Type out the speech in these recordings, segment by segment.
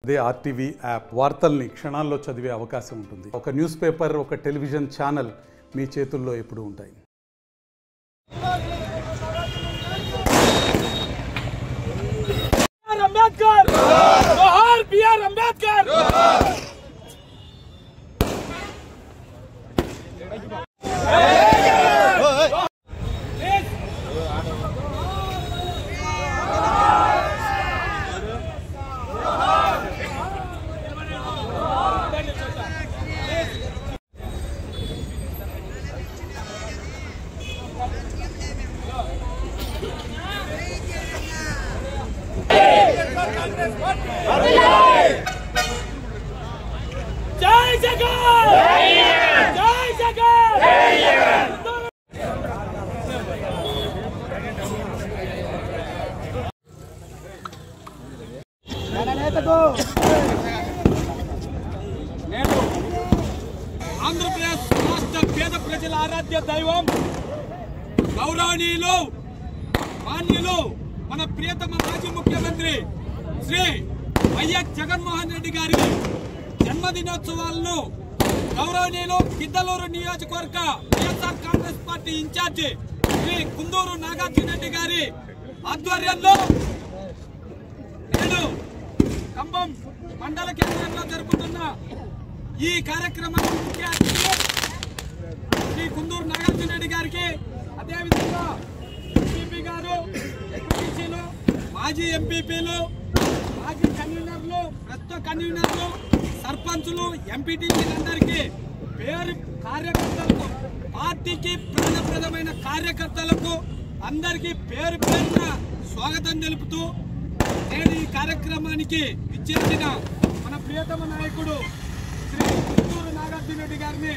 అదే RTV app వార్తల్ని క్షణాల్లో చదివే అవకాశం ఉంటుంది. ఒక న్యూస్ పేపర్, ఒక టెలివిజన్ ఛానల్ మీ చేతుల్లో ఎప్పుడూ ఉంటాయి. అంబేద్కర్ జోహార్ బిఆర్ అంబేద్కర్ జై జగన్ జై జగన్ నేను ఆంధ్రప్రదేశ్ రాష్ట్ర పేద ప్రజల ఆరాధ్య దైవం గౌరవనీయులు మాన్యులు మన ప్రియతమ మాజీ ముఖ్యమంత్రి శ్రీ వైఎస్ జగన్మోహన్ రెడ్డి గారి జన్మదినోత్సవాలను గౌరవనీయులు గిద్దలూరు నియోజకవర్గ వైఎస్ఆర్ కాంగ్రెస్ పార్టీ ఇన్ఛార్జి శ్రీ కుందూరు నాగార్జున రెడ్డి గారి ఆధ్వర్యంలో నేడు ఖమ్మం మండల కేంద్రంలో జరుపుతున్న ఈ కార్యక్రమానికి ముఖ్య అతిథులు శ్రీ కుందూరు నాగార్జున రెడ్డి గారికి, అదేవిధంగా ఎంపీపీ గారు, ఎంపీసీలు, మాజీ ఎంపీపీలు, మాజీ కన్వీనర్లు, ప్రస్తుత కన్వీనర్లు, సర్పంచులు, ఎంపీటీసీలందరికీ, పేరు కార్యకర్తలకు, పార్టీకి ప్రాణప్రదమైన కార్యకర్తలకు అందరికీ పేరు పేరున స్వాగతం తెలుపుతూ నేడు ఈ కార్యక్రమానికి విచ్చేసిన మన ప్రియతమ నాయకుడు శ్రీ కుందూరు నాగార్జున రెడ్డి గారిని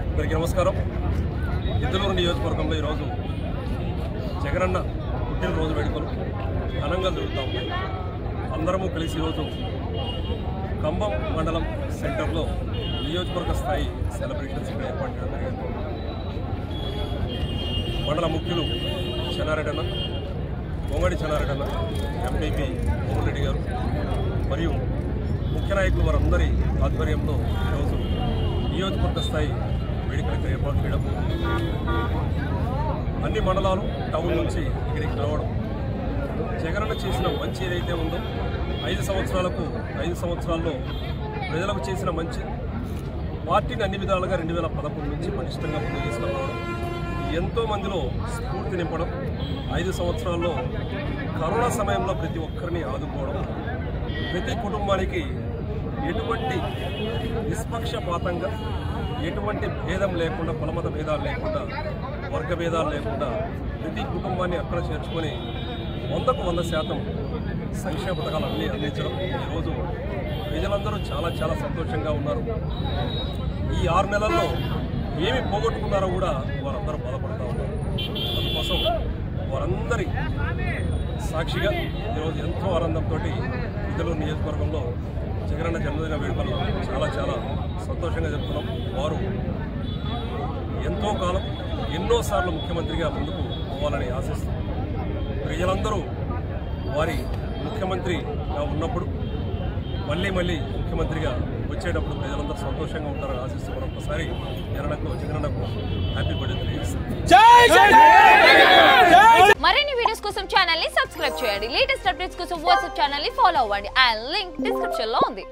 అందరికీ నమస్కారం. గిద్దలూరు నియోజకవర్గంలో ఈరోజు జగనన్న పుట్టినరోజు వేడుకలు ఘనంగా జరుగుతూ ఉన్నాయి. అందరము కలిసి ఈరోజు ఖమ్మం మండలం సెంటర్లో నియోజకవర్గ స్థాయి సెలబ్రేషన్స్ ఇక్కడ ఏర్పాటు చేయడం జరిగింది. మండల ముఖ్యులు చెన్నారెడ్డన్న, పొంగడి చెన్నారెడ్డన్న, ఎంపీపీ మోహన్ రెడ్డి గారు మరియు ముఖ్య నాయకులు వారందరి ఆధ్వర్యంలో ఈరోజు నియోజకవర్గ స్థాయి వేడుకలకు ఏర్పాటు చేయడం, అన్ని మండలాలు టౌన్ నుంచి ఇక్కడికి రావడం, జగనన్న చేసిన మంచి ఏదైతే ఉందో 5 సంవత్సరాల్లో ప్రజలకు చేసిన మంచి, పార్టీని అన్ని విధాలుగా 2011 నుంచి పటిష్టంగా ముందుకు తీసుకురావడం, ఎంతో మందిలో స్ఫూర్తి నింపడం, 5 సంవత్సరాల్లో కరోనా సమయంలో ప్రతి ఒక్కరిని ఆదుకోవడం, ప్రతి కుటుంబానికి ఎటువంటి నిష్పక్షపాతంగా, ఎటువంటి భేదం లేకుండా, కులమత భేదాలు లేకుండా, వర్గ భేదాలు లేకుండా ప్రతి కుటుంబాన్ని అక్కడ చేర్చుకొని 100కు 100% సంక్షేమ పథకాలన్నీ అందించడం. ఈరోజు ప్రజలందరూ చాలా చాలా సంతోషంగా ఉన్నారు. ఈ 6 నెలల్లో ఏమి పోగొట్టుకున్నారో కూడా వారందరూ బాధపడుతూ ఉన్నారు. అందుకోసం వారందరి సాక్షిగా ఈరోజు ఎంతో ఆనందంతో గిద్దలూరు నియోజకవర్గంలో జగనన్న జన్మదిన వేడుకలు చాలా చాలా సంతోషంగా జరుపుతున్నాం. వారు ఎంతో కాలం ఎన్నోసార్లు ముఖ్యమంత్రిగా ముందుకు పోవాలని ఆశిస్తూ ప్రజలందరూ వారి ముఖ్యమంత్రిగా ఉన్నప్పుడు మళ్ళీ ముఖ్యమంత్రిగా వచ్చేటప్పుడు ప్రజలందరూ సంతోషంగా ఉంటారని ఆశిస్తూ మరొకసారి జగనన్నకు హ్యాపీ బర్త్డే తెలియజేస్తాను. మరిన్ని వీడియోస్ కోసం ఛానల్ ని సబ్స్క్రైబ్ చేయండి. లేటెస్ట్ అప్డేట్స్ కోసం వాట్సాప్ ఛానల్ ని ఫాలో అవ్వండి. అండ్ లింక్ డిస్క్రిప్షన్ లో ఉంది.